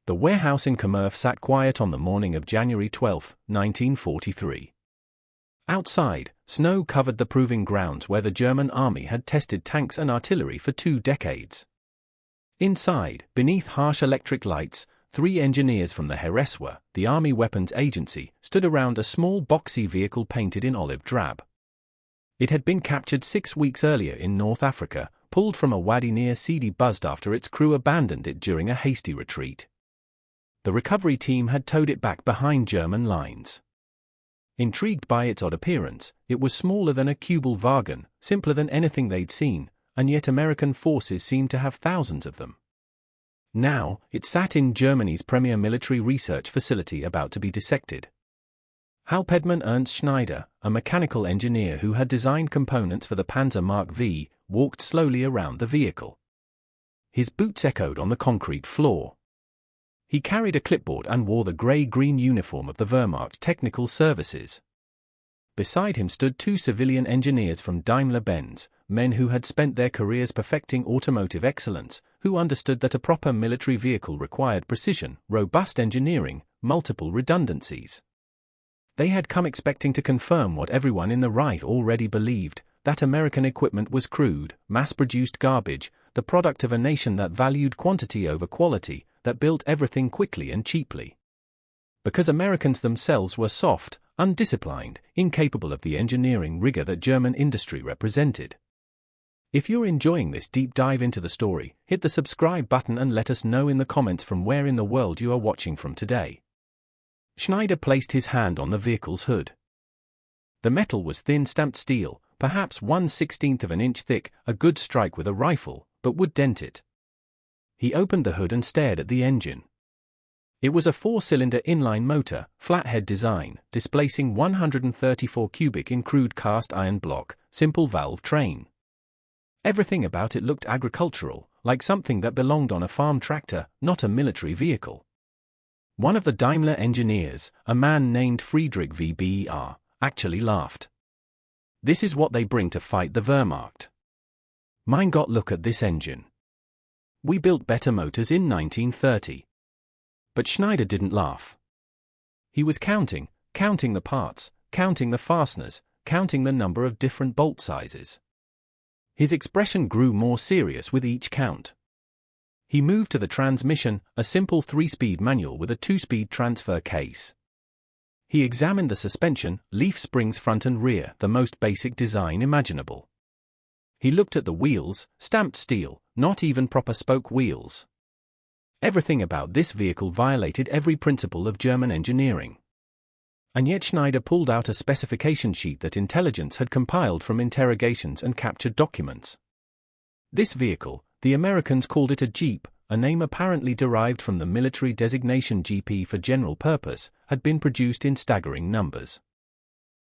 The warehouse in Kumersdorf sat quiet on the morning of January 12, 1943. Outside, snow covered the proving grounds where the German army had tested tanks and artillery for 2 decades. Inside, beneath harsh electric lights, 3 engineers from the Heereswaffenamt, the Army Weapons Agency, stood around a small boxy vehicle painted in olive drab. It had been captured 6 weeks earlier in North Africa, pulled from a wadi near Sidi Bouzid after its crew abandoned it during a hasty retreat. The recovery team had towed it back behind German lines. Intrigued by its odd appearance, it was smaller than a Kubelwagen, simpler than anything they'd seen, and yet American forces seemed to have thousands of them. Now, it sat in Germany's premier military research facility about to be dissected. Hauptmann Ernst Schneider, a mechanical engineer who had designed components for the Panzer Mark V, walked slowly around the vehicle. His boots echoed on the concrete floor. He carried a clipboard and wore the grey-green uniform of the Wehrmacht Technical Services. Beside him stood 2 civilian engineers from Daimler-Benz, men who had spent their careers perfecting automotive excellence, who understood that a proper military vehicle required precision, robust engineering, multiple redundancies. They had come expecting to confirm what everyone in the Reich already believed, that American equipment was crude, mass-produced garbage, the product of a nation that valued quantity over quality, that built everything quickly and cheaply. Because Americans themselves were soft, undisciplined, incapable of the engineering rigor that German industry represented. If you're enjoying this deep dive into the story, hit the subscribe button and let us know in the comments from where in the world you are watching from today. Schneider placed his hand on the vehicle's hood. The metal was thin stamped steel, perhaps 1/16 of an inch thick, a good strike with a rifle, but would dent it. He opened the hood and stared at the engine. It was a 4-cylinder inline motor, flathead design, displacing 134 cubic in crude cast iron block, simple valve train. Everything about it looked agricultural, like something that belonged on a farm tractor, not a military vehicle. One of the Daimler engineers, a man named Friedrich Vber, actually laughed. This is what they bring to fight the Wehrmacht. Mein Gott, look at this engine. We built better motors in 1930. But Schneider didn't laugh. He was counting the parts, counting the fasteners, counting the number of different bolt sizes. His expression grew more serious with each count. He moved to the transmission, a simple 3-speed manual with a 2-speed transfer case. He examined the suspension, leaf springs front and rear, the most basic design imaginable. He looked at the wheels, stamped steel, not even proper spoke wheels. Everything about this vehicle violated every principle of German engineering. And yet Schneider pulled out a specification sheet that intelligence had compiled from interrogations and captured documents. This vehicle, the Americans called it a Jeep, a name apparently derived from the military designation GP for general purpose, had been produced in staggering numbers.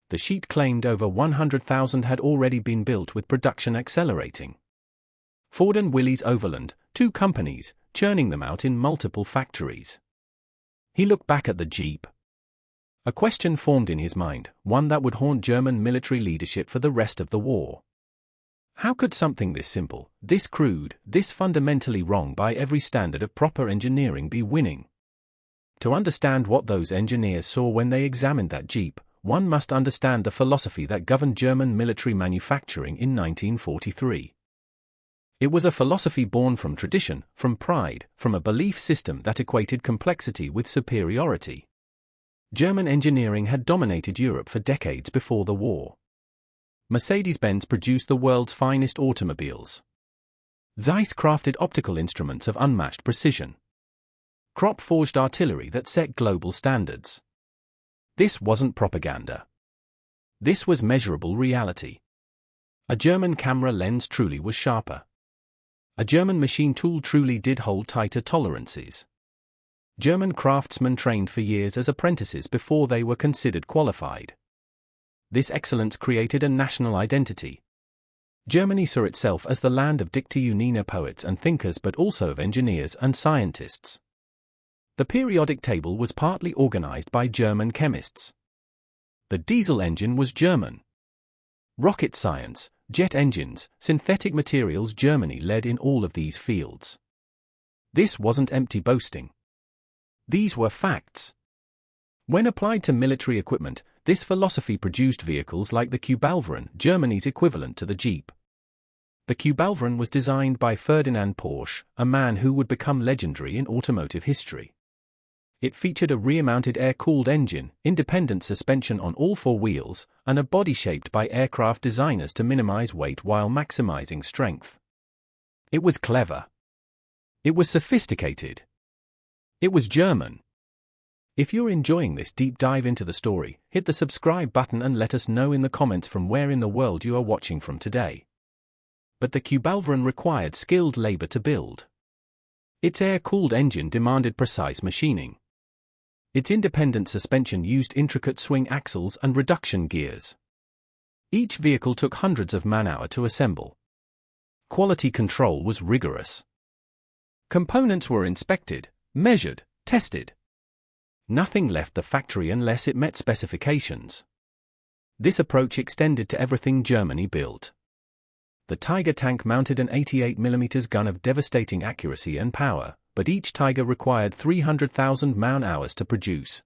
The sheet claimed over 100,000 had already been built with production accelerating. Ford and Willy's Overland, 2 companies, churning them out in multiple factories. He looked back at the Jeep. A question formed in his mind, one that would haunt German military leadership for the rest of the war. How could something this simple, this crude, this fundamentally wrong by every standard of proper engineering be winning? To understand what those engineers saw when they examined that Jeep, one must understand the philosophy that governed German military manufacturing in 1943. It was a philosophy born from tradition, from pride, from a belief system that equated complexity with superiority. German engineering had dominated Europe for decades before the war. Mercedes-Benz produced the world's finest automobiles. Zeiss crafted optical instruments of unmatched precision. Krupp forged artillery that set global standards. This wasn't propaganda. This was measurable reality. A German camera lens truly was sharper. A German machine tool truly did hold tighter tolerances. German craftsmen trained for years as apprentices before they were considered qualified. This excellence created a national identity. Germany saw itself as the land of Dichter-Unina poets and thinkers, but also of engineers and scientists. The periodic table was partly organized by German chemists. The diesel engine was German. Rocket science, jet engines, synthetic materials, Germany led in all of these fields. This wasn't empty boasting. These were facts. When applied to military equipment, this philosophy produced vehicles like the Kubelwagen, Germany's equivalent to the Jeep. The Kubelwagen was designed by Ferdinand Porsche, a man who would become legendary in automotive history. It featured a rear-mounted air-cooled engine, independent suspension on all four wheels, and a body shaped by aircraft designers to minimize weight while maximizing strength. It was clever. It was sophisticated. It was German. If you're enjoying this deep dive into the story, hit the subscribe button and let us know in the comments from where in the world you are watching from today. But the Kubelwagen required skilled labor to build. Its air-cooled engine demanded precise machining. Its independent suspension used intricate swing axles and reduction gears. Each vehicle took hundreds of man-hours to assemble. Quality control was rigorous. Components were inspected, measured, tested. Nothing left the factory unless it met specifications. This approach extended to everything Germany built. The Tiger tank mounted an 88mm gun of devastating accuracy and power, but each Tiger required 300,000 man-hours to produce.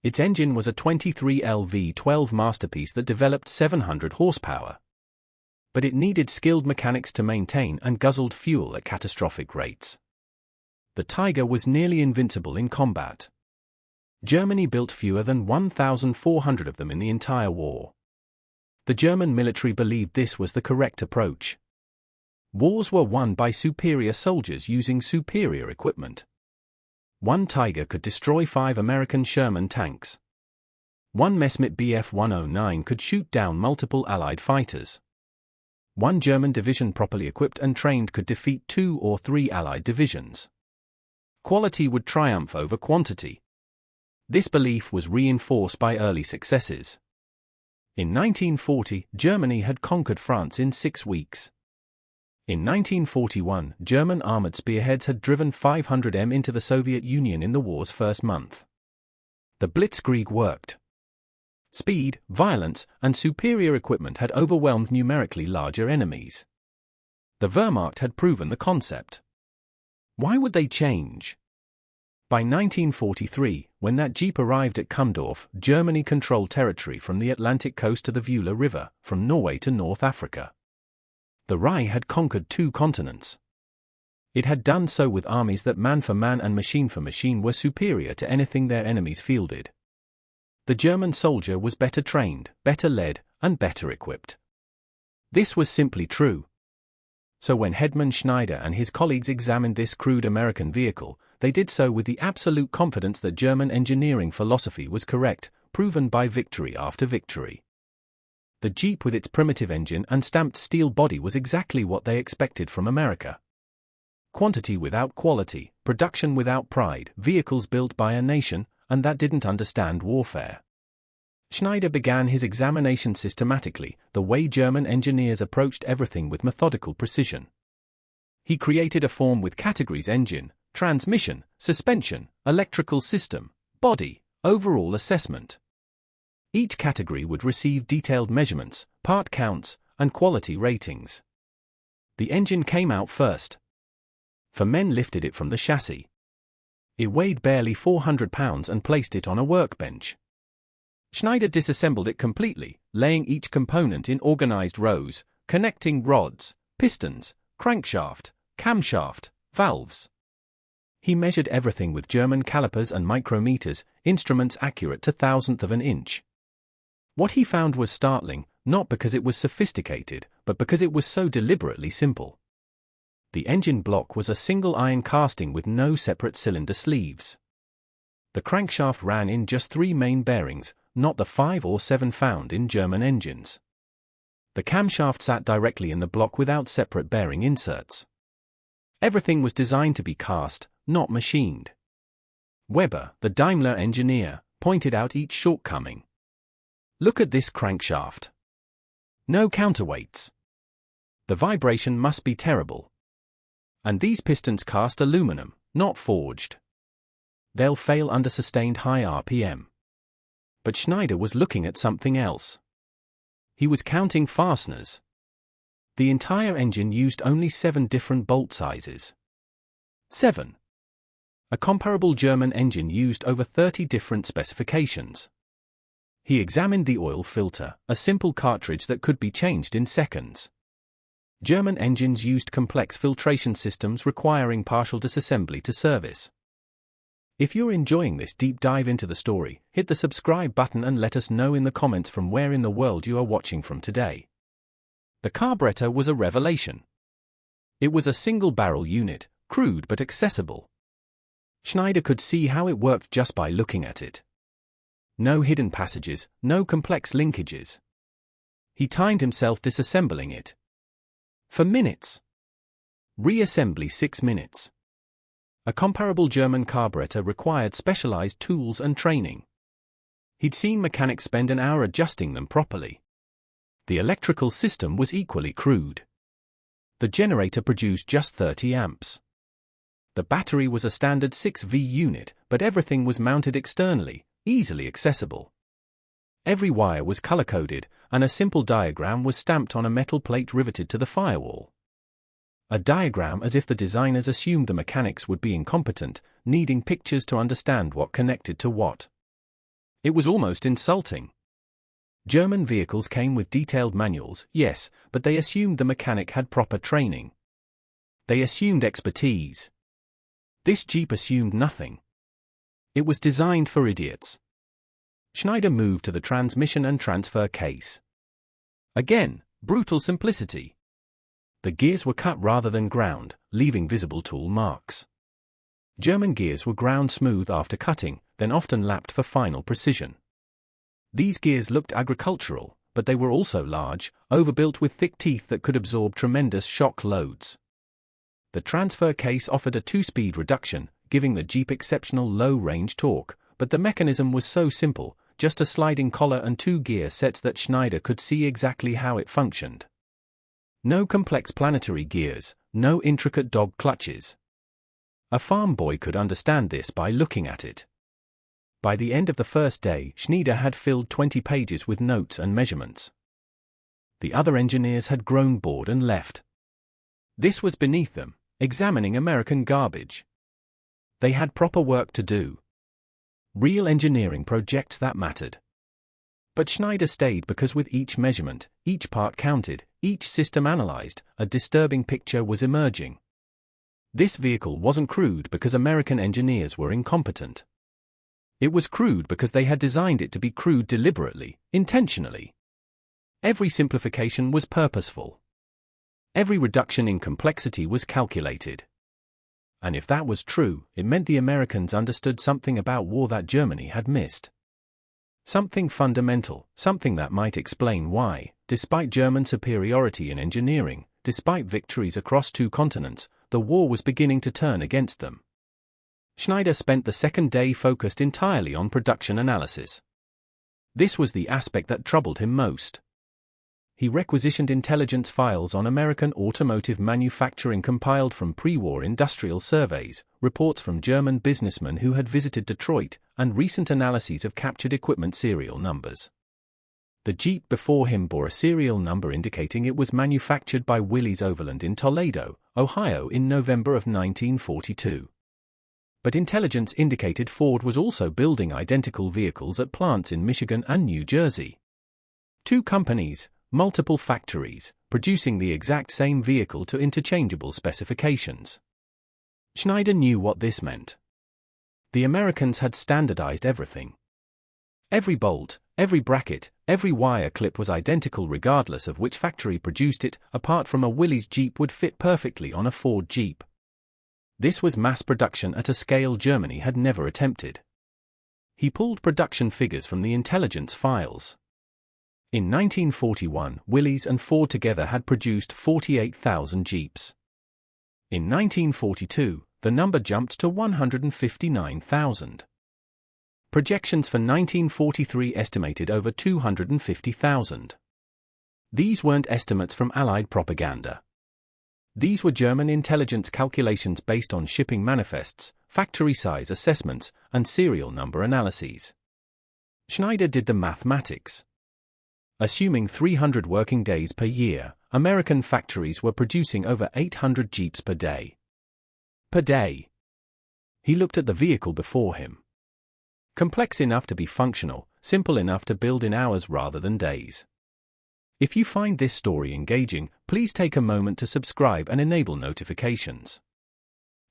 Its engine was a 23L V12 masterpiece that developed 700 horsepower. But it needed skilled mechanics to maintain and guzzled fuel at catastrophic rates. The Tiger was nearly invincible in combat. Germany built fewer than 1,400 of them in the entire war. The German military believed this was the correct approach. Wars were won by superior soldiers using superior equipment. One Tiger could destroy 5 American Sherman tanks. One Messerschmitt Bf 109 could shoot down multiple Allied fighters. One German division properly equipped and trained could defeat 2 or 3 Allied divisions. Quality would triumph over quantity. This belief was reinforced by early successes. In 1940, Germany had conquered France in 6 weeks. In 1941, German armored spearheads had driven 500m into the Soviet Union in the war's first month. The Blitzkrieg worked. Speed, violence, and superior equipment had overwhelmed numerically larger enemies. The Wehrmacht had proven the concept. Why would they change? By 1943, when that Jeep arrived at Kumersdorf, Germany controlled territory from the Atlantic coast to the Vula River, from Norway to North Africa. The Reich had conquered 2 continents. It had done so with armies that man for man and machine for machine were superior to anything their enemies fielded. The German soldier was better trained, better led, and better equipped. This was simply true. So when Ernst Schneider and his colleagues examined this crude American vehicle, they did so with the absolute confidence that German engineering philosophy was correct, proven by victory after victory. The Jeep with its primitive engine and stamped steel body was exactly what they expected from America. Quantity without quality, production without pride, vehicles built by a nation, and that didn't understand warfare. Schneider began his examination systematically, the way German engineers approached everything with methodical precision. He created a form with categories: engine, transmission, suspension, electrical system, body, overall assessment. Each category would receive detailed measurements, part counts, and quality ratings. The engine came out first. 4 men lifted it from the chassis. It weighed barely 400 pounds and placed it on a workbench. Schneider disassembled it completely, laying each component in organized rows, connecting rods, pistons, crankshaft, camshaft, valves. He measured everything with German calipers and micrometers, instruments accurate to thousandth of an inch. What he found was startling, not because it was sophisticated, but because it was so deliberately simple. The engine block was a single iron casting with no separate cylinder sleeves. The crankshaft ran in just 3 main bearings, not the 5 or 7 found in German engines. The camshaft sat directly in the block without separate bearing inserts. Everything was designed to be cast, not machined. Weber, the Daimler engineer, pointed out each shortcoming. Look at this crankshaft. No counterweights. The vibration must be terrible. And these pistons cast aluminum, not forged. They'll fail under sustained high RPM. But Schneider was looking at something else. He was counting fasteners. The entire engine used only 7 different bolt sizes. 7. A comparable German engine used over 30 different specifications. He examined the oil filter, a simple cartridge that could be changed in seconds. German engines used complex filtration systems requiring partial disassembly to service. If you're enjoying this deep dive into the story, hit the subscribe button and let us know in the comments from where in the world you are watching from today. The carburetor was a revelation. It was a single-barrel unit, crude but accessible. Schneider could see how it worked just by looking at it. No hidden passages, no complex linkages. He timed himself disassembling it. For minutes. Reassembly 6 minutes. A comparable German carburetor required specialized tools and training. He'd seen mechanics spend an hour adjusting them properly. The electrical system was equally crude. The generator produced just 30 amps. The battery was a standard 6V unit, but everything was mounted externally, easily accessible. Every wire was color-coded, and a simple diagram was stamped on a metal plate riveted to the firewall. A diagram as if the designers assumed the mechanics would be incompetent, needing pictures to understand what connected to what. It was almost insulting. German vehicles came with detailed manuals, yes, but they assumed the mechanic had proper training. They assumed expertise. This Jeep assumed nothing. It was designed for idiots. Schneider moved to the transmission and transfer case. Again, brutal simplicity. The gears were cut rather than ground, leaving visible tool marks. German gears were ground smooth after cutting, then often lapped for final precision. These gears looked agricultural, but they were also large, overbuilt with thick teeth that could absorb tremendous shock loads. The transfer case offered a 2-speed reduction, giving the Jeep exceptional low-range torque, but the mechanism was so simple, just a sliding collar and 2 gear sets that Schneider could see exactly how it functioned. No complex planetary gears, no intricate dog clutches. A farm boy could understand this by looking at it. By the end of the first day, Schneider had filled 20 pages with notes and measurements. The other engineers had grown bored and left. This was beneath them, examining American garbage. They had proper work to do. Real engineering projects that mattered. But Schneider stayed because with each measurement, each part counted, each system analyzed, a disturbing picture was emerging. This vehicle wasn't crude because American engineers were incompetent. It was crude because they had designed it to be crude deliberately, intentionally. Every simplification was purposeful. Every reduction in complexity was calculated. And if that was true, it meant the Americans understood something about war that Germany had missed. Something fundamental, something that might explain why, despite German superiority in engineering, despite victories across 2 continents, the war was beginning to turn against them. Schneider spent the second day focused entirely on production analysis. This was the aspect that troubled him most. He requisitioned intelligence files on American automotive manufacturing compiled from pre-war industrial surveys, reports from German businessmen who had visited Detroit, and recent analyses of captured equipment serial numbers. The Jeep before him bore a serial number indicating it was manufactured by Willy's Overland in Toledo, Ohio in November of 1942. But intelligence indicated Ford was also building identical vehicles at plants in Michigan and New Jersey. 2 companies, multiple factories, producing the exact same vehicle to interchangeable specifications. Schneider knew what this meant. The Americans had standardized everything. Every bolt, every bracket, every wire clip was identical regardless of which factory produced it, apart from a Willy's Jeep would fit perfectly on a Ford Jeep. This was mass production at a scale Germany had never attempted. He pulled production figures from the intelligence files. In 1941, Willys and Ford together had produced 48,000 Jeeps. In 1942, the number jumped to 159,000. Projections for 1943 estimated over 250,000. These weren't estimates from Allied propaganda. These were German intelligence calculations based on shipping manifests, factory size assessments, and serial number analyses. Schneider did the mathematics. Assuming 300 working days per year, American factories were producing over 800 Jeeps per day. He looked at the vehicle before him. Complex enough to be functional, simple enough to build in hours rather than days. If you find this story engaging, please take a moment to subscribe and enable notifications.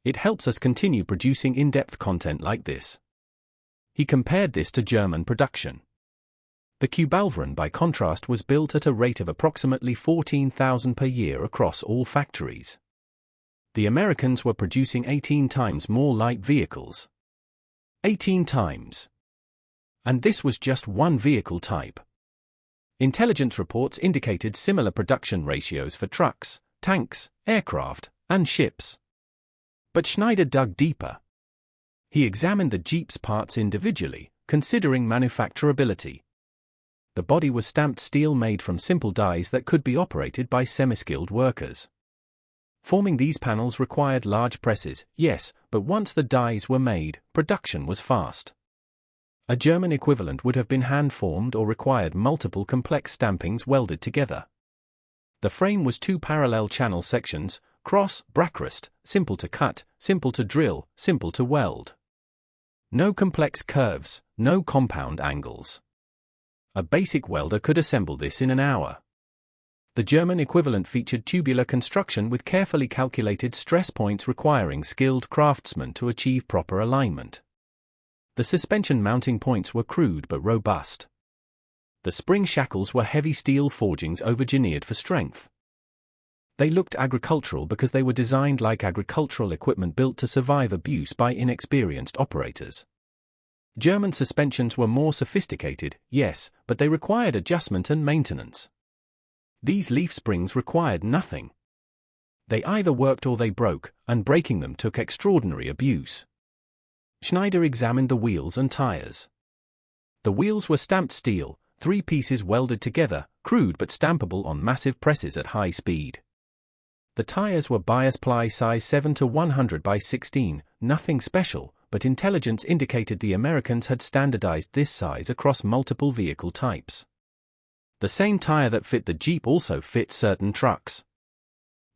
It helps us continue producing in-depth content like this. He compared this to German production. The Kubelwagen, by contrast, was built at a rate of approximately 14,000 per year across all factories. The Americans were producing 18 times more light vehicles. 18 times. And this was just one vehicle type. Intelligence reports indicated similar production ratios for trucks, tanks, aircraft, and ships. But Schneider dug deeper. He examined the Jeep's parts individually, considering manufacturability. The body was stamped steel made from simple dies that could be operated by semi-skilled workers. Forming these panels required large presses, yes, but once the dies were made, production was fast. A German equivalent would have been hand-formed or required multiple complex stampings welded together. The frame was 2 parallel channel sections, cross, brackrest, simple to cut, simple to drill, simple to weld. No complex curves, no compound angles. A basic welder could assemble this in an hour. The German equivalent featured tubular construction with carefully calculated stress points requiring skilled craftsmen to achieve proper alignment. The suspension mounting points were crude but robust. The spring shackles were heavy steel forgings over-engineered for strength. They looked agricultural because they were designed like agricultural equipment built to survive abuse by inexperienced operators. German suspensions were more sophisticated, yes, but they required adjustment and maintenance. These leaf springs required nothing. They either worked or they broke, and breaking them took extraordinary abuse. Schneider examined the wheels and tires. The wheels were stamped steel, 3 pieces welded together, crude but stampable on massive presses at high speed. The tires were bias ply size 7 to 100 by 16, nothing special, but intelligence indicated the Americans had standardized this size across multiple vehicle types. The same tire that fit the Jeep also fit certain trucks.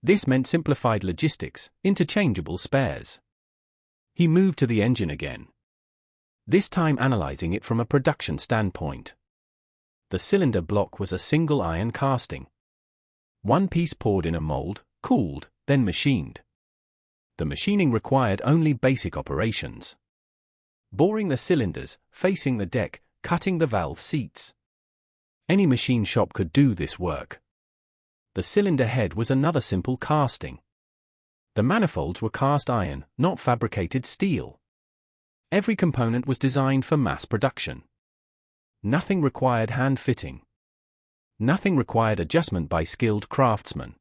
This meant simplified logistics, interchangeable spares. He moved to the engine again. This time analyzing it from a production standpoint. The cylinder block was a single iron casting. 1 piece poured in a mold, cooled, then machined. The machining required only basic operations. Boring the cylinders, facing the deck, cutting the valve seats. Any machine shop could do this work. The cylinder head was another simple casting. The manifolds were cast iron, not fabricated steel. Every component was designed for mass production. Nothing required hand fitting. Nothing required adjustment by skilled craftsmen.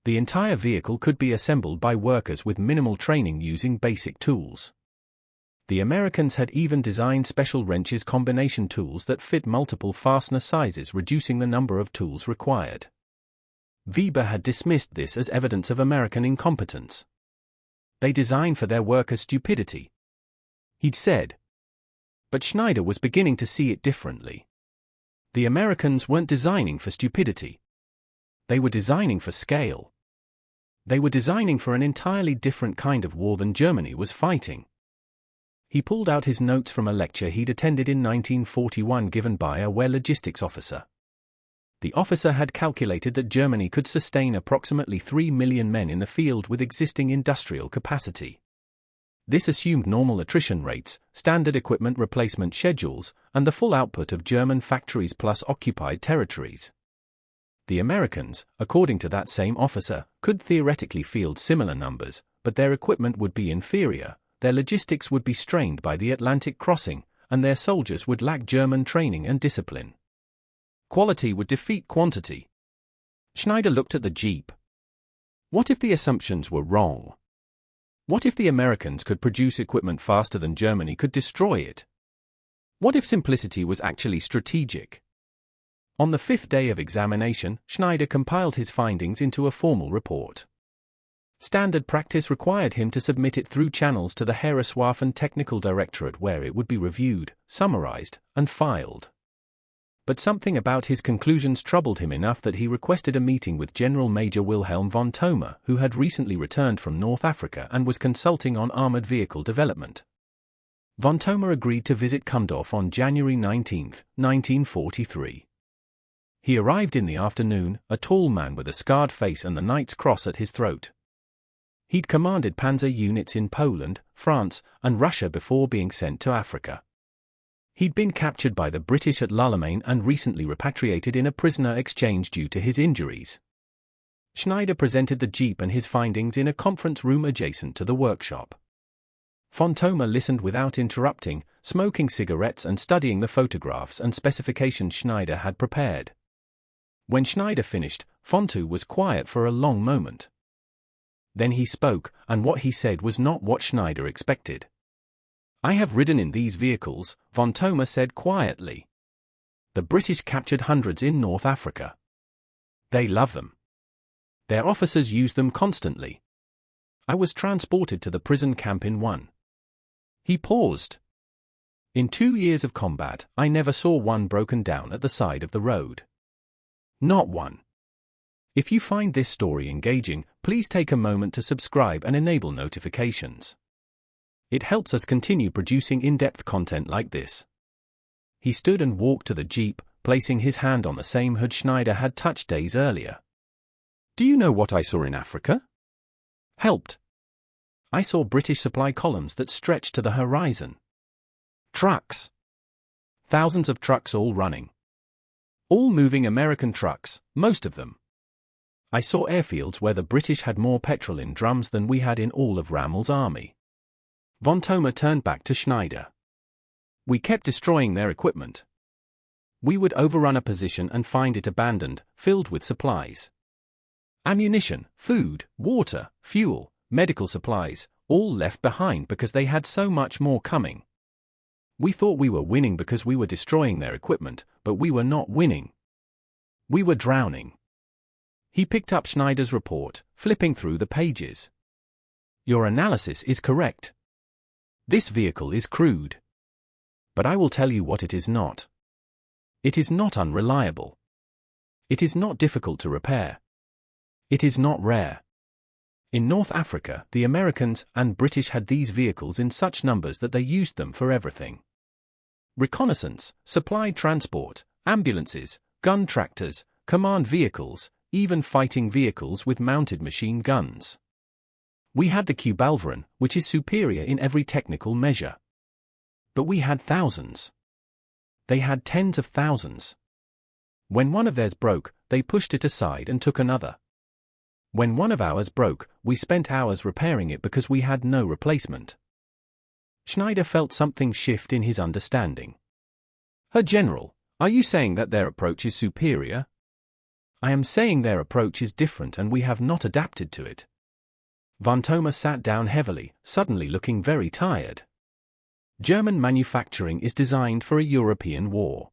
The entire vehicle could be assembled by workers with minimal training using basic tools. The Americans had even designed special wrenches combination tools that fit multiple fastener sizes, reducing the number of tools required. Weber had dismissed this as evidence of American incompetence. They designed for their workers' stupidity, he'd said. But Schneider was beginning to see it differently. The Americans weren't designing for stupidity. They were designing for scale. They were designing for an entirely different kind of war than Germany was fighting. He pulled out his notes from a lecture he'd attended in 1941 given by a war logistics officer. The officer had calculated that Germany could sustain approximately 3 million men in the field with existing industrial capacity. This assumed normal attrition rates, standard equipment replacement schedules, and the full output of German factories plus occupied territories. The Americans, according to that same officer, could theoretically field similar numbers, but their equipment would be inferior, their logistics would be strained by the Atlantic crossing, and their soldiers would lack German training and discipline. Quality would defeat quantity. Schneider looked at the Jeep. What if the assumptions were wrong? What if the Americans could produce equipment faster than Germany could destroy it? What if simplicity was actually strategic? On the 5th day of examination, Schneider compiled his findings into a formal report. Standard practice required him to submit it through channels to the Heereswaffenamt Technical Directorate, where it would be reviewed, summarized, and filed. but something about his conclusions troubled him enough that he requested a meeting with General Major Wilhelm von Thoma, who had recently returned from North Africa and was consulting on armored vehicle development. Von Thoma agreed to visit Kumersdorf on January 19, 1943. He arrived in the afternoon, a tall man with a scarred face and the Knight's Cross at his throat. He'd commanded panzer units in Poland, France, and Russia before being sent to Africa. He'd been captured by the British at L'Alamein and recently repatriated in a prisoner exchange due to his injuries. Schneider presented the jeep and his findings in a conference room adjacent to the workshop. Von Thoma listened without interrupting, smoking cigarettes and studying the photographs and specifications Schneider had prepared. When Schneider finished, von Thoma was quiet for a long moment. Then he spoke, and what he said was not what Schneider expected. "I have ridden in these vehicles," von Thoma said quietly. "The British captured hundreds in North Africa. They love them. Their officers use them constantly. I was transported to the prison camp in one." He paused. "In 2 years of combat, I never saw one broken down at the side of the road. Not one." If you find this story engaging, please take a moment to subscribe and enable notifications. It helps us continue producing in-depth content like this. He stood and walked to the jeep, placing his hand on the same hood Schneider had touched days earlier. "Do you know what I saw in Africa?" "Helped. I saw British supply columns that stretched to the horizon. Trucks. Thousands of trucks all running. All moving American trucks, most of them. I saw airfields where the British had more petrol in drums than we had in all of Rommel's army." Von Thoma turned back to Schneider. "We kept destroying their equipment. We would overrun a position and find it abandoned, filled with supplies. Ammunition, food, water, fuel, medical supplies, all left behind because they had so much more coming. We thought we were winning because we were destroying their equipment, but we were not winning. We were drowning." He picked up Schneider's report, flipping through the pages. "Your analysis is correct. This vehicle is crude. But I will tell you what it is not. It is not unreliable. It is not difficult to repair. It is not rare. In North Africa, the Americans and British had these vehicles in such numbers that they used them for everything. Reconnaissance, supply transport, ambulances, gun tractors, command vehicles, even fighting vehicles with mounted machine guns. We had the Kubelwagen, which is superior in every technical measure. But we had thousands. They had tens of thousands. When one of theirs broke, they pushed it aside and took another. When one of ours broke, we spent hours repairing it because we had no replacement." Schneider felt something shift in his understanding. "Herr General, are you saying that their approach is superior?" "I am saying their approach is different and we have not adapted to it." Von Thoma sat down heavily, suddenly looking very tired. "German manufacturing is designed for a European war.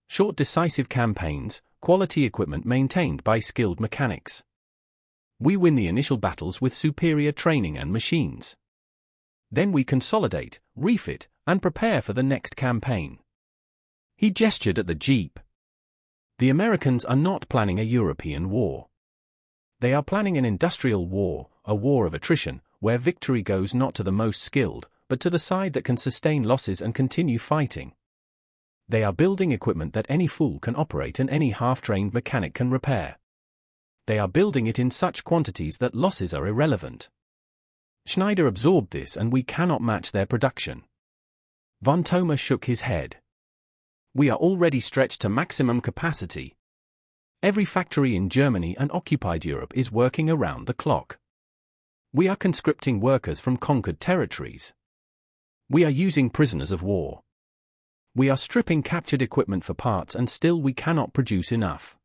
Short decisive campaigns, quality equipment maintained by skilled mechanics. We win the initial battles with superior training and machines. Then we consolidate, refit, and prepare for the next campaign." He gestured at the jeep. "The Americans are not planning a European war. They are planning an industrial war, a war of attrition, where victory goes not to the most skilled, but to the side that can sustain losses and continue fighting. They are building equipment that any fool can operate and any half-trained mechanic can repair. They are building it in such quantities that losses are irrelevant. Schneider absorbed this and we cannot match their production." Von Thoma shook his head. "We are already stretched to maximum capacity. Every factory in Germany and occupied Europe is working around the clock. We are conscripting workers from conquered territories. We are using prisoners of war. We are stripping captured equipment for parts and still we cannot produce enough."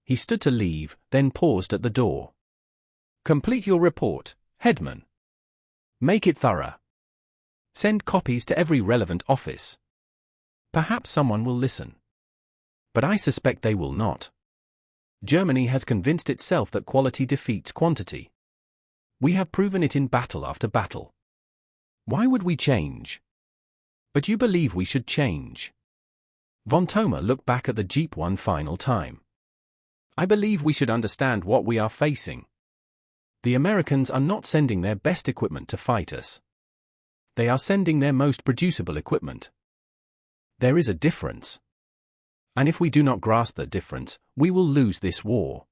He stood to leave, then paused at the door. "Complete your report, Headman. Make it thorough. Send copies to every relevant office. Perhaps someone will listen. But I suspect they will not. Germany has convinced itself that quality defeats quantity. We have proven it in battle after battle. Why would we change? But you believe we should change. Von Thoma looked back at the Jeep one final time. "I believe we should understand what we are facing. The Americans are not sending their best equipment to fight us. They are sending their most producible equipment. There is a difference. And if we do not grasp the difference, we will lose this war."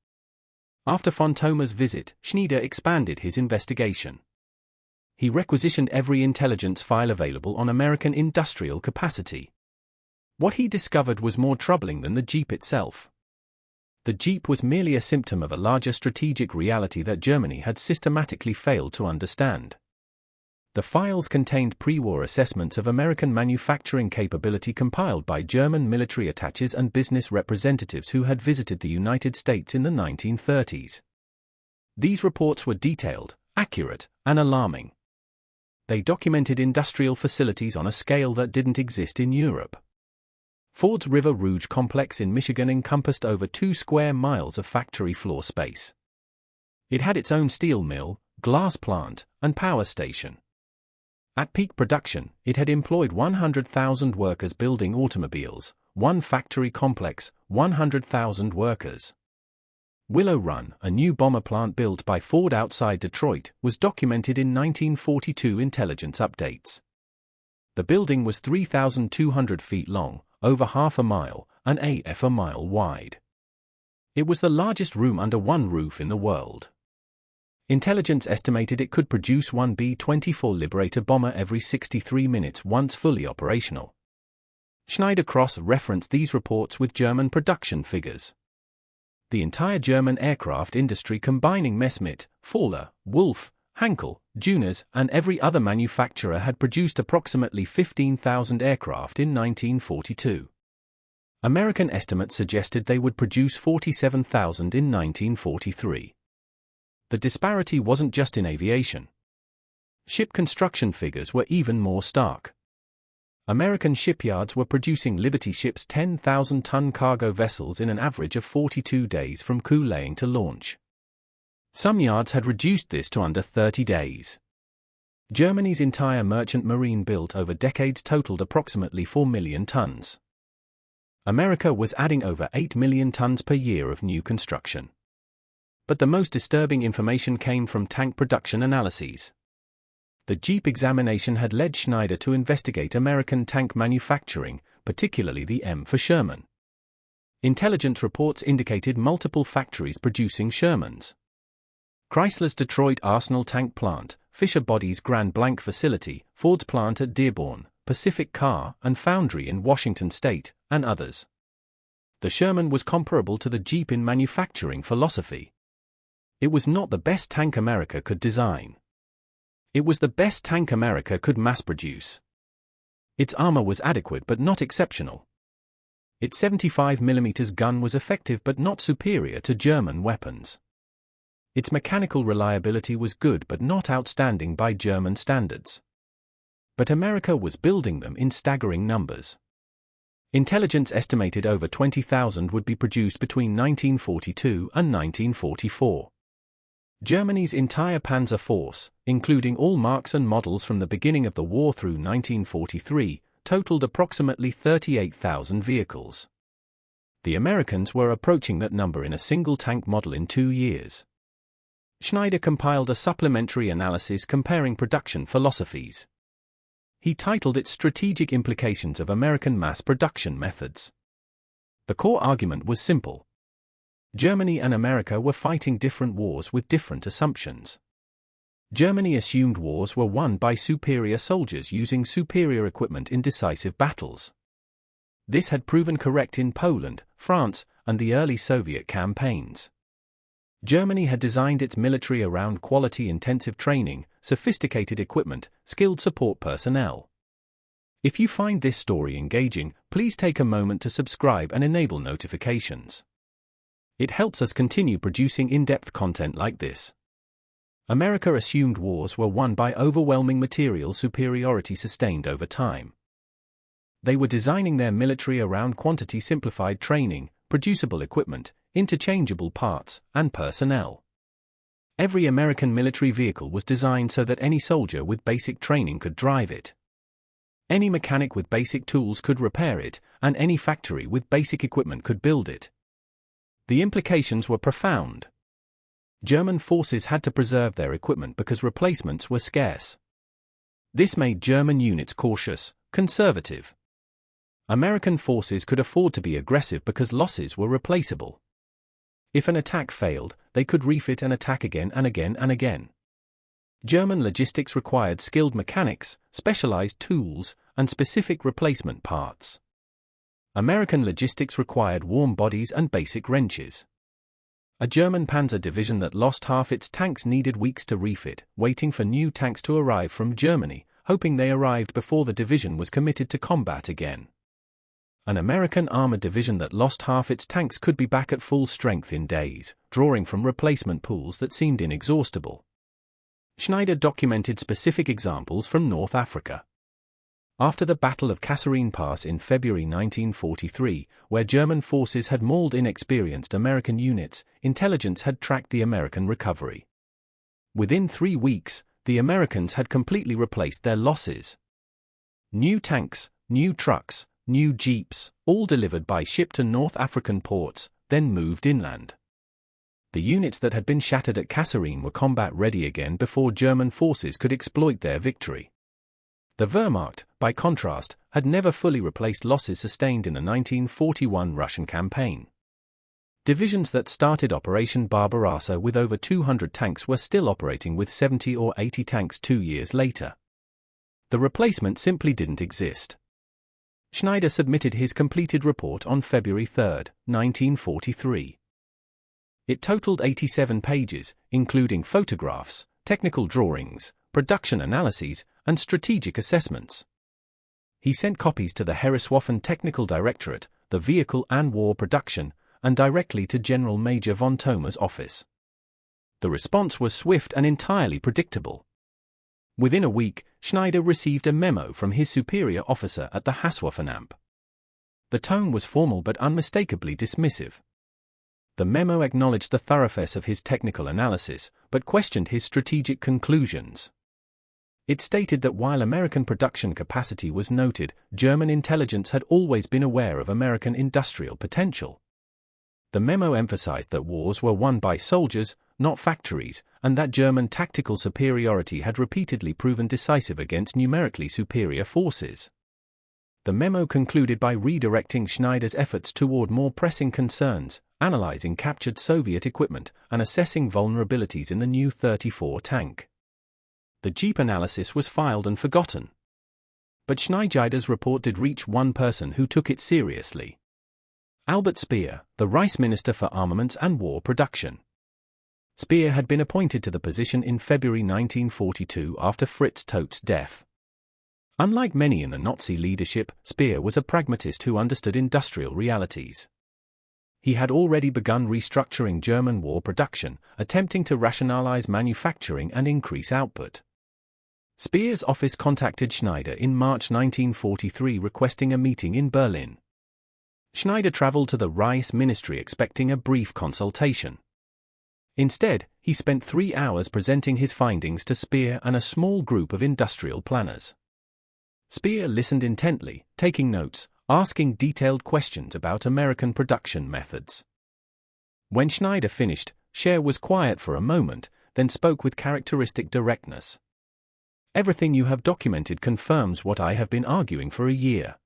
After von Thoma's visit, Schneider expanded his investigation. He requisitioned every intelligence file available on American industrial capacity. What he discovered was more troubling than the Jeep itself. The Jeep was merely a symptom of a larger strategic reality that Germany had systematically failed to understand. The files contained pre-war assessments of American manufacturing capability compiled by German military attaches and business representatives who had visited the United States in the 1930s. These reports were detailed, accurate, and alarming. They documented industrial facilities on a scale that didn't exist in Europe. Ford's River Rouge complex in Michigan encompassed over 2 square miles of factory floor space. It had its own steel mill, glass plant, and power station. At peak production, it had employed 100,000 workers building automobiles, one factory complex, 100,000 workers. Willow Run, a new bomber plant built by Ford outside Detroit, was documented in 1942 intelligence updates. The building was 3,200 feet long, over half a mile, and a mile wide. It was the largest room under one roof in the world. Intelligence estimated it could produce one B-24 Liberator bomber every 63 minutes once fully operational. Schneider cross-referenced these reports with German production figures. The entire German aircraft industry combining Messerschmitt, Faller, Wolf, Hankel, Juners, and every other manufacturer had produced approximately 15,000 aircraft in 1942. American estimates suggested they would produce 47,000 in 1943. The disparity wasn't just in aviation. Ship construction figures were even more stark. American shipyards were producing Liberty ships 10,000-ton cargo vessels in an average of 42 days from coup laying to launch. Some yards had reduced this to under 30 days. Germany's entire merchant marine built over decades totaled approximately 4 million tons. America was adding over 8 million tons per year of new construction. But the most disturbing information came from tank production analyses. The Jeep examination had led Schneider to investigate American tank manufacturing, particularly the M for Sherman. Intelligence reports indicated multiple factories producing Shermans. Chrysler's Detroit Arsenal tank plant, Fisher Body's Grand Blanc facility, Ford's plant at Dearborn, Pacific Car and Foundry in Washington State, and others. The Sherman was comparable to the Jeep in manufacturing philosophy. It was not the best tank America could design. It was the best tank America could mass produce. Its armor was adequate but not exceptional. Its 75mm gun was effective but not superior to German weapons. Its mechanical reliability was good but not outstanding by German standards. But America was building them in staggering numbers. Intelligence estimated over 20,000 would be produced between 1942 and 1944. Germany's entire Panzer Force, including all marks and models from the beginning of the war through 1943, totaled approximately 38,000 vehicles. The Americans were approaching that number in a single tank model in 2 years. Schneider compiled a supplementary analysis comparing production philosophies. He titled it Strategic Implications of American Mass Production Methods. The core argument was simple. Germany and America were fighting different wars with different assumptions. Germany assumed wars were won by superior soldiers using superior equipment in decisive battles. This had proven correct in Poland, France, and the early Soviet campaigns. Germany had designed its military around quality-intensive training, sophisticated equipment, skilled support personnel. If you find this story engaging, please take a moment to subscribe and enable notifications. It helps us continue producing in-depth content like this. America assumed wars were won by overwhelming material superiority sustained over time. They were designing their military around quantity-simplified training, producible equipment, interchangeable parts, and personnel. Every American military vehicle was designed so that any soldier with basic training could drive it. Any mechanic with basic tools could repair it, and any factory with basic equipment could build it. The implications were profound. German forces had to preserve their equipment because replacements were scarce. This made German units cautious, conservative. American forces could afford to be aggressive because losses were replaceable. If an attack failed, they could refit and attack again and again and again. German logistics required skilled mechanics, specialized tools, and specific replacement parts. American logistics required warm bodies and basic wrenches. A German panzer division that lost half its tanks needed weeks to refit, waiting for new tanks to arrive from Germany, hoping they arrived before the division was committed to combat again. An American armored division that lost half its tanks could be back at full strength in days, drawing from replacement pools that seemed inexhaustible. Schneider documented specific examples from North Africa. After the Battle of Kasserine Pass in February 1943, where German forces had mauled inexperienced American units, intelligence had tracked the American recovery. Within 3 weeks, the Americans had completely replaced their losses. New tanks, new trucks, new jeeps, all delivered by ship to North African ports, then moved inland. The units that had been shattered at Kasserine were combat-ready again before German forces could exploit their victory. The Wehrmacht, by contrast, had never fully replaced losses sustained in the 1941 Russian campaign. Divisions that started Operation Barbarossa with over 200 tanks were still operating with 70 or 80 tanks 2 years later. The replacement simply didn't exist. Schneider submitted his completed report on February 3, 1943. It totaled 87 pages, including photographs, technical drawings, production analyses, and strategic assessments. He sent copies to the Heereswaffenamt Technical Directorate, the Vehicle and War Production, and directly to General Major von Thommer's office. The response was swift and entirely predictable. Within a week, Schneider received a memo from his superior officer at the Heereswaffenamt. The tone was formal but unmistakably dismissive. The memo acknowledged the thoroughness of his technical analysis, but questioned his strategic conclusions. It stated that while American production capacity was noted, German intelligence had always been aware of American industrial potential. The memo emphasized that wars were won by soldiers, not factories, and that German tactical superiority had repeatedly proven decisive against numerically superior forces. The memo concluded by redirecting Schneider's efforts toward more pressing concerns, analyzing captured Soviet equipment, and assessing vulnerabilities in the new 34 tank. The Jeep analysis was filed and forgotten. But Schneider's report did reach one person who took it seriously. Albert Speer, the Vice Minister for Armaments and War Production. Speer had been appointed to the position in February 1942 after Fritz Tote's death. Unlike many in the Nazi leadership, Speer was a pragmatist who understood industrial realities. He had already begun restructuring German war production, attempting to rationalize manufacturing and increase output. Speer's office contacted Schneider in March 1943 requesting a meeting in Berlin. Schneider traveled to the Reich Ministry expecting a brief consultation. Instead, he spent 3 hours presenting his findings to Speer and a small group of industrial planners. Speer listened intently, taking notes, asking detailed questions about American production methods. When Schneider finished, Speer was quiet for a moment, then spoke with characteristic directness. "Everything you have documented confirms what I have been arguing for a year.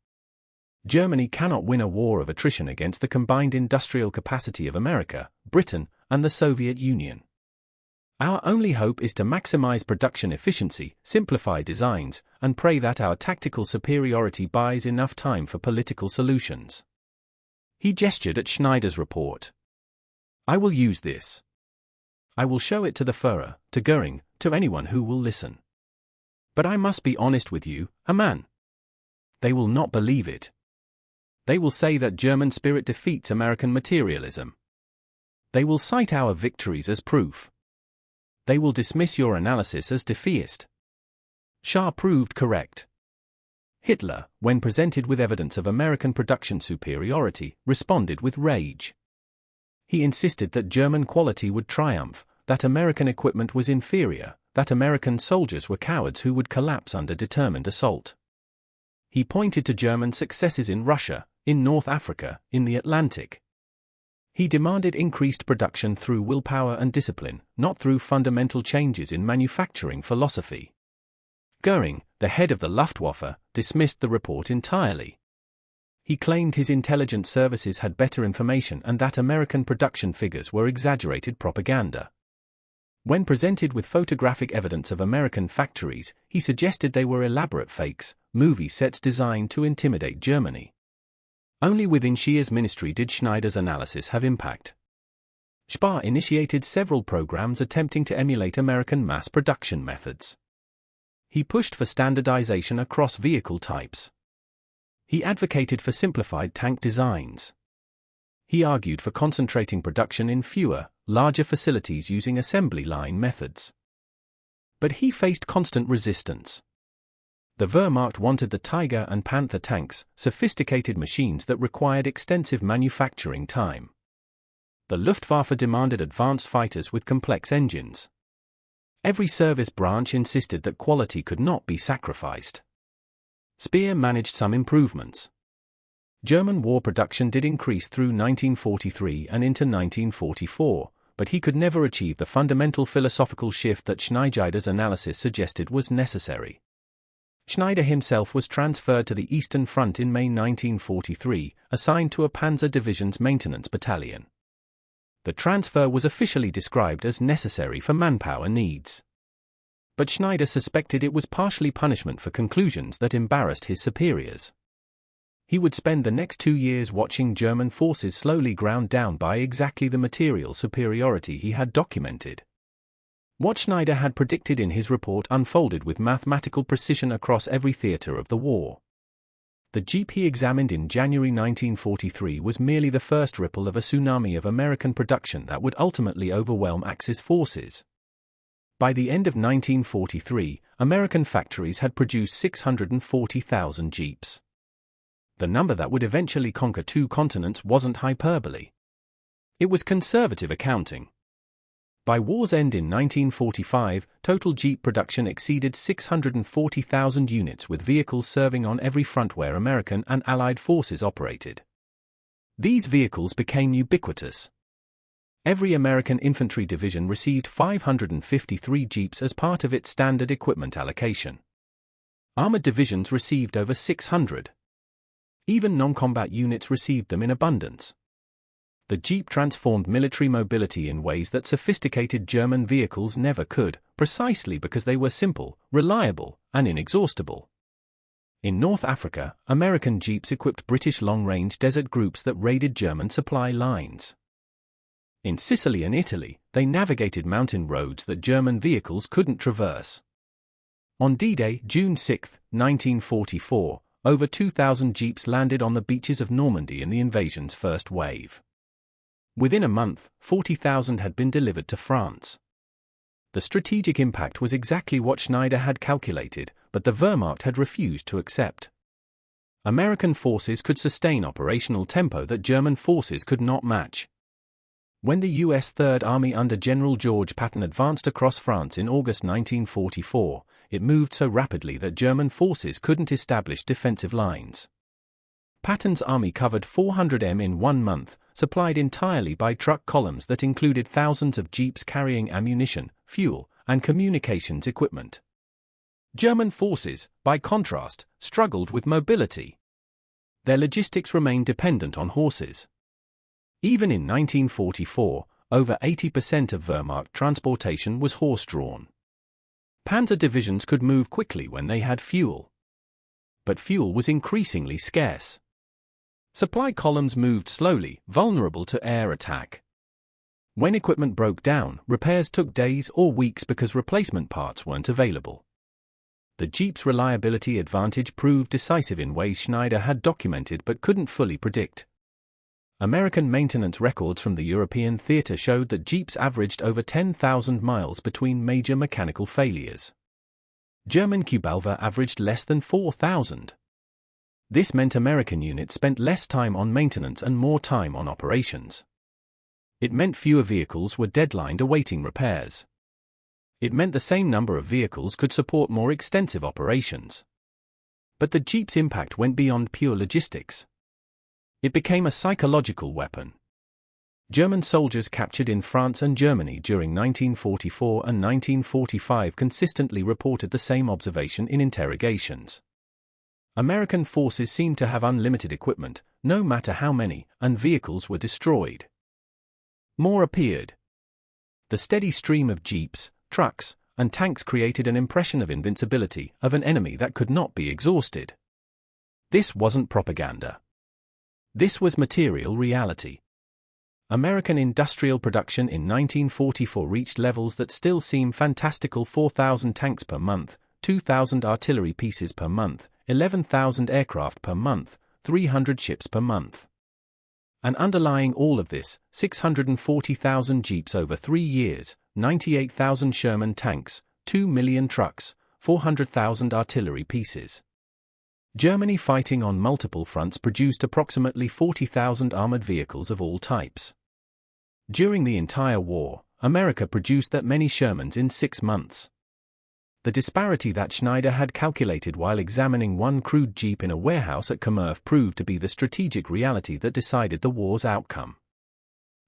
Germany cannot win a war of attrition against the combined industrial capacity of America, Britain, and the Soviet Union. Our only hope is to maximize production efficiency, simplify designs, and pray that our tactical superiority buys enough time for political solutions." He gestured at Schneider's report. "I will use this. I will show it to the Führer, to Göring, to anyone who will listen. But I must be honest with you, a man. They will not believe it. They will say that German spirit defeats American materialism. They will cite our victories as proof. They will dismiss your analysis as defeatist." Speer proved correct. Hitler, when presented with evidence of American production superiority, responded with rage. He insisted that German quality would triumph, that American equipment was inferior, that American soldiers were cowards who would collapse under determined assault. He pointed to German successes in Russia, in North Africa, in the Atlantic. He demanded increased production through willpower and discipline, not through fundamental changes in manufacturing philosophy. Göring, the head of the Luftwaffe, dismissed the report entirely. He claimed his intelligence services had better information and that American production figures were exaggerated propaganda. When presented with photographic evidence of American factories, he suggested they were elaborate fakes, movie sets designed to intimidate Germany. Only within Speer's ministry did Schneider's analysis have impact. Speer initiated several programs attempting to emulate American mass production methods. He pushed for standardization across vehicle types. He advocated for simplified tank designs. He argued for concentrating production in fewer, larger facilities using assembly line methods. But he faced constant resistance. The Wehrmacht wanted the Tiger and Panther tanks, sophisticated machines that required extensive manufacturing time. The Luftwaffe demanded advanced fighters with complex engines. Every service branch insisted that quality could not be sacrificed. Speer managed some improvements. German war production did increase through 1943 and into 1944, but he could never achieve the fundamental philosophical shift that Schneider's analysis suggested was necessary. Schneider himself was transferred to the Eastern Front in May 1943, assigned to a Panzer Division's maintenance battalion. The transfer was officially described as necessary for manpower needs. But Schneider suspected it was partially punishment for conclusions that embarrassed his superiors. He would spend the next 2 years watching German forces slowly ground down by exactly the material superiority he had documented. What Schneider had predicted in his report unfolded with mathematical precision across every theater of the war. The Jeep he examined in January 1943 was merely the first ripple of a tsunami of American production that would ultimately overwhelm Axis forces. By the end of 1943, American factories had produced 640,000 Jeeps. The number that would eventually conquer 2 continents wasn't hyperbole. It was conservative accounting. By war's end in 1945, total Jeep production exceeded 640,000 units, with vehicles serving on every front where American and Allied forces operated. These vehicles became ubiquitous. Every American infantry division received 553 Jeeps as part of its standard equipment allocation. Armored divisions received over 600. Even non-combat units received them in abundance. The Jeep transformed military mobility in ways that sophisticated German vehicles never could, precisely because they were simple, reliable, and inexhaustible. In North Africa, American Jeeps equipped British long-range desert groups that raided German supply lines. In Sicily and Italy, they navigated mountain roads that German vehicles couldn't traverse. On D-Day, June 6, 1944, over 2,000 Jeeps landed on the beaches of Normandy in the invasion's first wave. Within a month, 40,000 had been delivered to France. The strategic impact was exactly what Schneider had calculated, but the Wehrmacht had refused to accept. American forces could sustain operational tempo that German forces could not match. When the U.S. Third Army under General George Patton advanced across France in August 1944, it moved so rapidly that German forces couldn't establish defensive lines. Patton's army covered 400 m in 1 month, supplied entirely by truck columns that included thousands of Jeeps carrying ammunition, fuel, and communications equipment. German forces, by contrast, struggled with mobility. Their logistics remained dependent on horses. Even in 1944, over 80% of Wehrmacht transportation was horse-drawn. Panzer divisions could move quickly when they had fuel. But fuel was increasingly scarce. Supply columns moved slowly, vulnerable to air attack. When equipment broke down, repairs took days or weeks because replacement parts weren't available. The Jeep's reliability advantage proved decisive in ways Schneider had documented but couldn't fully predict. American maintenance records from the European theater showed that Jeeps averaged over 10,000 miles between major mechanical failures. German Kubelwagen averaged less than 4,000. This meant American units spent less time on maintenance and more time on operations. It meant fewer vehicles were deadlined awaiting repairs. It meant the same number of vehicles could support more extensive operations. But the Jeep's impact went beyond pure logistics. It became a psychological weapon. German soldiers captured in France and Germany during 1944 and 1945 consistently reported the same observation in interrogations. American forces seemed to have unlimited equipment, no matter how many, and vehicles were destroyed. More appeared. The steady stream of jeeps, trucks, and tanks created an impression of invincibility, of an enemy that could not be exhausted. This wasn't propaganda. This was material reality. American industrial production in 1944 reached levels that still seem fantastical: 4,000 tanks per month, 2,000 artillery pieces per month, 11,000 aircraft per month, 300 ships per month. And underlying all of this, 640,000 jeeps over 3 years, 98,000 Sherman tanks, 2 million trucks, 400,000 artillery pieces. Germany, fighting on multiple fronts, produced approximately 40,000 armored vehicles of all types. During the entire war, America produced that many Shermans in 6 months. The disparity that Schneider had calculated while examining one crude jeep in a warehouse at Kumersdorf proved to be the strategic reality that decided the war's outcome.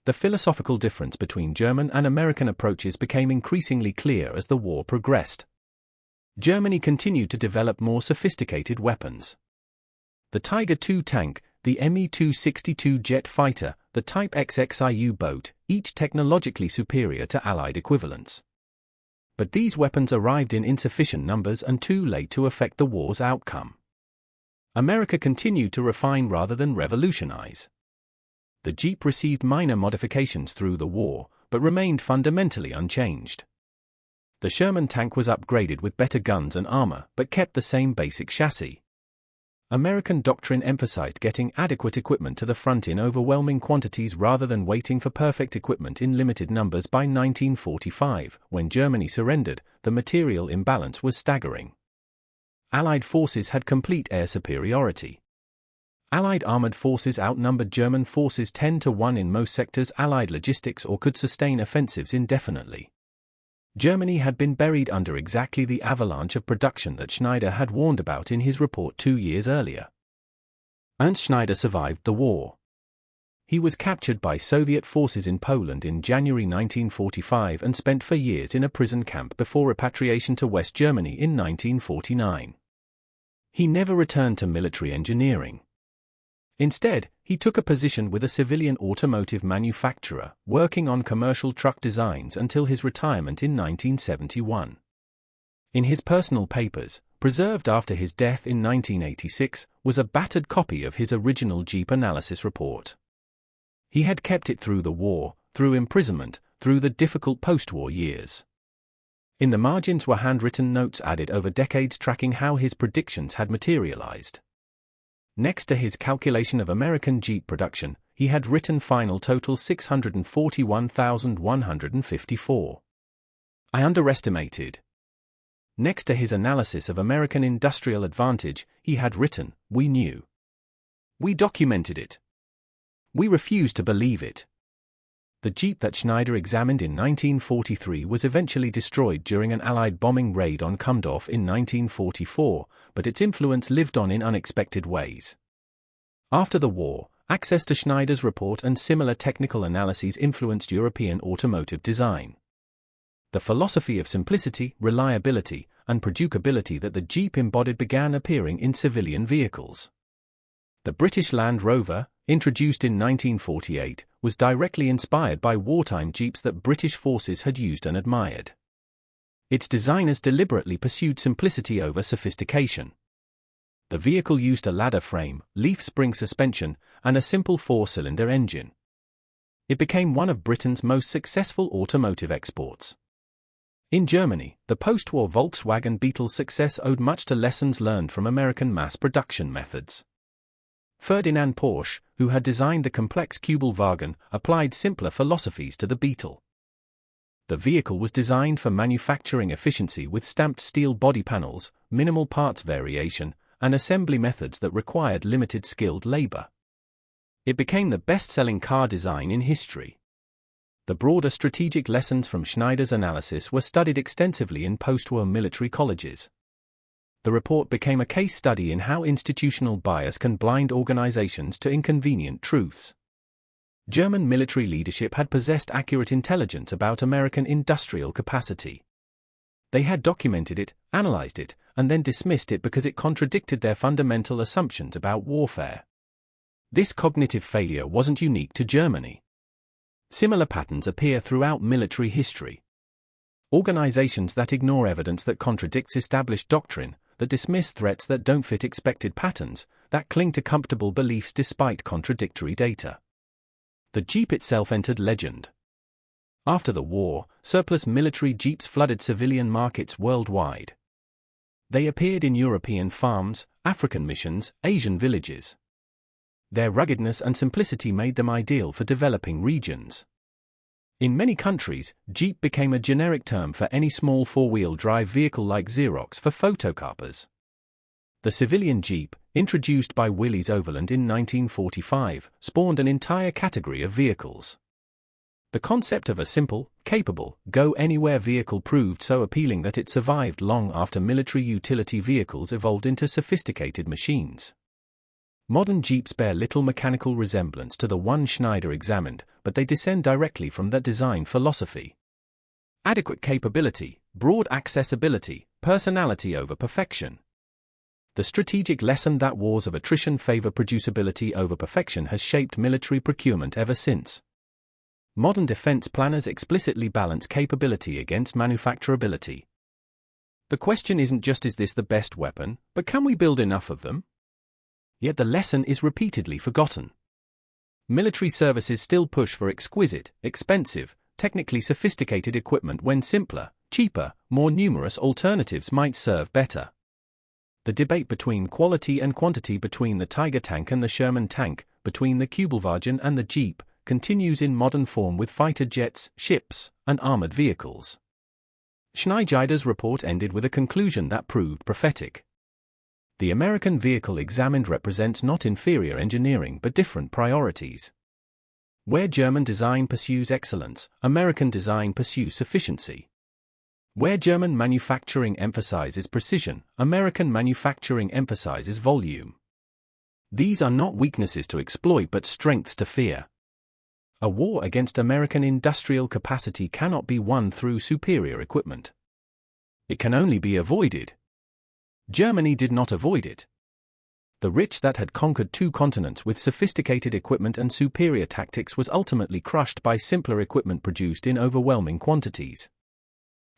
The philosophical difference between German and American approaches became increasingly clear as the war progressed. Germany continued to develop more sophisticated weapons. The Tiger II tank, the Me-262 jet fighter, the Type XXIU boat, each technologically superior to Allied equivalents. But these weapons arrived in insufficient numbers and too late to affect the war's outcome. America continued to refine rather than revolutionize. The Jeep received minor modifications through the war, but remained fundamentally unchanged. The Sherman tank was upgraded with better guns and armor, but kept the same basic chassis. American doctrine emphasized getting adequate equipment to the front in overwhelming quantities rather than waiting for perfect equipment in limited numbers. By 1945, when Germany surrendered, the material imbalance was staggering. Allied forces had complete air superiority. Allied armored forces outnumbered German forces 10-1 in most sectors, Allied logistics, or could sustain offensives indefinitely. Germany had been buried under exactly the avalanche of production that Schneider had warned about in his report 2 years earlier. Ernst Schneider survived the war. He was captured by Soviet forces in Poland in January 1945 and spent for years in a prison camp before repatriation to West Germany in 1949. He never returned to military engineering. Instead, he took a position with a civilian automotive manufacturer, working on commercial truck designs until his retirement in 1971. In his personal papers, preserved after his death in 1986, was a battered copy of his original Jeep analysis report. He had kept it through the war, through imprisonment, through the difficult post-war years. In the margins were handwritten notes added over decades tracking how his predictions had materialized. Next to his calculation of American Jeep production, he had written final total 641,154. I underestimated. Next to his analysis of American industrial advantage, he had written, we knew. We documented it. We refused to believe it. The Jeep that Schneider examined in 1943 was eventually destroyed during an Allied bombing raid on Kumersdorf in 1944, but its influence lived on in unexpected ways. After the war, access to Schneider's report and similar technical analyses influenced European automotive design. The philosophy of simplicity, reliability, and producability that the Jeep embodied began appearing in civilian vehicles. The British Land Rover, introduced in 1948, was directly inspired by wartime Jeeps that British forces had used and admired. Its designers deliberately pursued simplicity over sophistication. The vehicle used a ladder frame, leaf spring suspension, and a simple 4-cylinder engine. It became one of Britain's most successful automotive exports. In Germany, the post-war Volkswagen Beetle's success owed much to lessons learned from American mass production methods. Ferdinand Porsche, who had designed the complex Kubelwagen, applied simpler philosophies to the Beetle. The vehicle was designed for manufacturing efficiency with stamped steel body panels, minimal parts variation, and assembly methods that required limited skilled labor. It became the best-selling car design in history. The broader strategic lessons from Schneider's analysis were studied extensively in post-war military colleges. The report became a case study in how institutional bias can blind organizations to inconvenient truths. German military leadership had possessed accurate intelligence about American industrial capacity. They had documented it, analyzed it, and then dismissed it because it contradicted their fundamental assumptions about warfare. This cognitive failure wasn't unique to Germany. Similar patterns appear throughout military history. Organizations that ignore evidence that contradicts established doctrine, that dismiss threats that don't fit expected patterns, that cling to comfortable beliefs despite contradictory data. The Jeep itself entered legend. After the war, surplus military Jeeps flooded civilian markets worldwide. They appeared in European farms, African missions, Asian villages. Their ruggedness and simplicity made them ideal for developing regions. In many countries, Jeep became a generic term for any small four-wheel drive vehicle like Xerox for photocopiers. The civilian Jeep, introduced by Willy's Overland in 1945, spawned an entire category of vehicles. The concept of a simple, capable, go-anywhere vehicle proved so appealing that it survived long after military utility vehicles evolved into sophisticated machines. Modern Jeeps bear little mechanical resemblance to the one Schneider examined, but they descend directly from that design philosophy. Adequate capability, broad accessibility, personality over perfection. The strategic lesson that wars of attrition favor producibility over perfection has shaped military procurement ever since. Modern defense planners explicitly balance capability against manufacturability. The question isn't just is this the best weapon, but can we build enough of them? Yet the lesson is repeatedly forgotten. Military services still push for exquisite, expensive, technically sophisticated equipment when simpler, cheaper, more numerous alternatives might serve better. The debate between quality and quantity between the Tiger tank and the Sherman tank, between the Kubelwagen and the Jeep, continues in modern form with fighter jets, ships, and armored vehicles. Schneider's report ended with a conclusion that proved prophetic. The American vehicle examined represents not inferior engineering but different priorities. Where German design pursues excellence, American design pursues sufficiency. Where German manufacturing emphasizes precision, American manufacturing emphasizes volume. These are not weaknesses to exploit but strengths to fear. A war against American industrial capacity cannot be won through superior equipment. It can only be avoided. Germany did not avoid it. The rich that had conquered two continents with sophisticated equipment and superior tactics was ultimately crushed by simpler equipment produced in overwhelming quantities.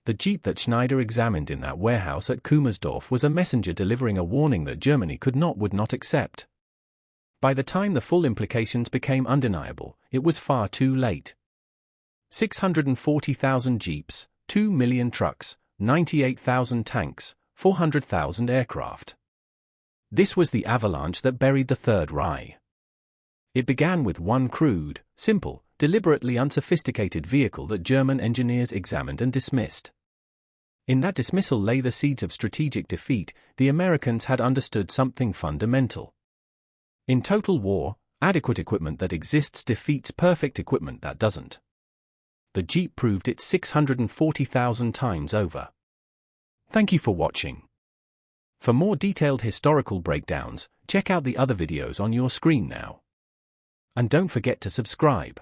The Jeep that Schneider examined in that warehouse at Kumersdorf was a messenger delivering a warning that Germany would not accept. By the time the full implications became undeniable, it was far too late. 640,000 Jeeps, 2 million trucks, 98,000 tanks, 400,000 aircraft. This was the avalanche that buried the Third Reich. It began with one crude, simple, deliberately unsophisticated vehicle that German engineers examined and dismissed. In that dismissal lay the seeds of strategic defeat. The Americans had understood something fundamental. In total war, adequate equipment that exists defeats perfect equipment that doesn't. The Jeep proved it 640,000 times over. Thank you for watching. For more detailed historical breakdowns, check out the other videos on your screen now. And don't forget to subscribe.